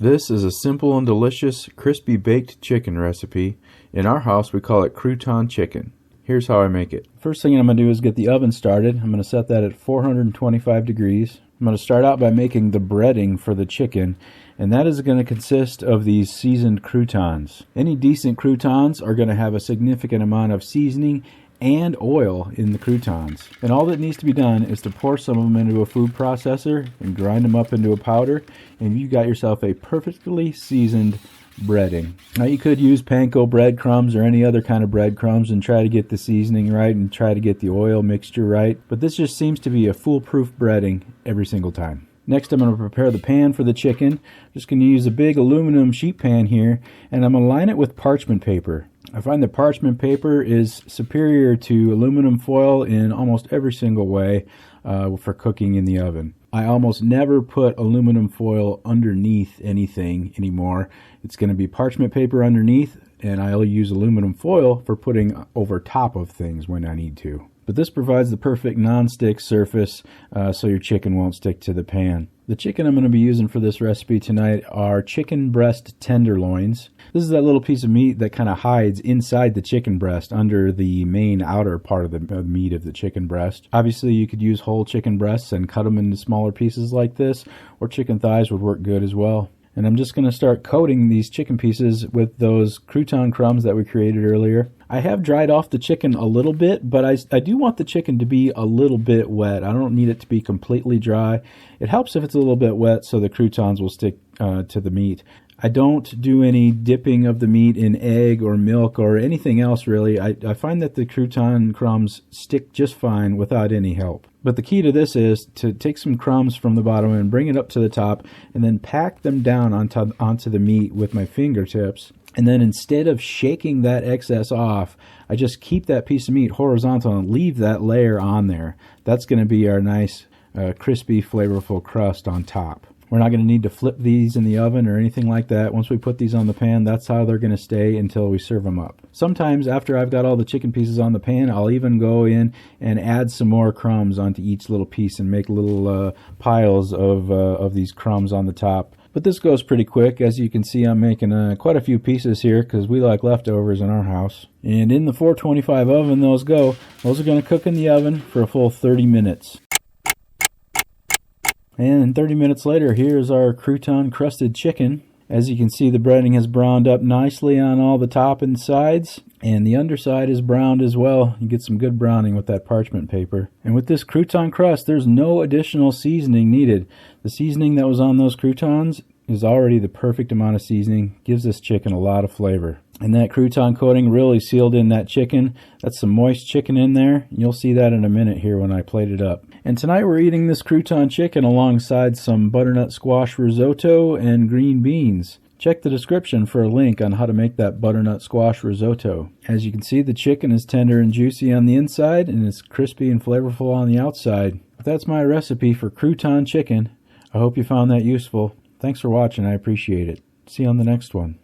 This is a simple and delicious crispy baked chicken recipe. In our house we call it crouton chicken. Here's how I make it. First thing I'm going to do is get the oven started. I'm going to set that at 425 degrees. I'm going to start out by making the breading for the chicken, and that is going to consist of these seasoned croutons. Any decent croutons are going to have a significant amount of seasoning and oil in the croutons. And all that needs to be done is to pour some of them into a food processor and grind them up into a powder, and you got yourself a perfectly seasoned breading. Now you could use panko breadcrumbs or any other kind of breadcrumbs and try to get the seasoning right and try to get the oil mixture right, but this just seems to be a foolproof breading every single time. Next, I'm going to prepare the pan for the chicken. I'm just going to use a big aluminum sheet pan here, and I'm going to line it with parchment paper. I find that parchment paper is superior to aluminum foil in almost every single way for cooking in the oven. I almost never put aluminum foil underneath anything anymore. It's going to be parchment paper underneath, and I'll use aluminum foil for putting over top of things when I need to. But this provides the perfect non-stick surface so your chicken won't stick to the pan. The chicken I'm going to be using for this recipe tonight are chicken breast tenderloins. This is that little piece of meat that kind of hides inside the chicken breast under the main outer part of the meat of the chicken breast. Obviously you could use whole chicken breasts and cut them into smaller pieces like this, or chicken thighs would work good as well. And I'm just going to start coating these chicken pieces with those crouton crumbs that we created earlier. I have dried off the chicken a little bit, but I do want the chicken to be a little bit wet. I don't need it to be completely dry. It helps if it's a little bit wet so the croutons will stick to the meat. I don't do any dipping of the meat in egg or milk or anything else really. I find that the crouton crumbs stick just fine without any help. But the key to this is to take some crumbs from the bottom and bring it up to the top and then pack them down onto the meat with my fingertips. And then instead of shaking that excess off, I just keep that piece of meat horizontal and leave that layer on there. That's going to be our nice crispy, flavorful crust on top. We're not going to need to flip these in the oven or anything like that. Once we put these on the pan, that's how they're going to stay until we serve them up. Sometimes after I've got all the chicken pieces on the pan, I'll even go in and add some more crumbs onto each little piece and make little piles of these crumbs on the top. But this goes pretty quick. As you can see, I'm making quite a few pieces here because we like leftovers in our house. And in the 425 oven, those go. Those are going to cook in the oven for a full 30 minutes. And 30 minutes later, here's our crouton crusted chicken. As you can see, the breading has browned up nicely on all the top and sides, and the underside is browned as well. You get some good browning with that parchment paper. And with this crouton crust, there's no additional seasoning needed. The seasoning that was on those croutons is already the perfect amount of seasoning. Gives this chicken a lot of flavor. And that crouton coating really sealed in that chicken. That's some moist chicken in there. You'll see that in a minute here when I plate it up. And tonight we're eating this crouton chicken alongside some butternut squash risotto and green beans. Check the description for a link on how to make that butternut squash risotto. As you can see, the chicken is tender and juicy on the inside, and it's crispy and flavorful on the outside. But that's my recipe for crouton chicken. I hope you found that useful. Thanks for watching. I appreciate it. See you on the next one.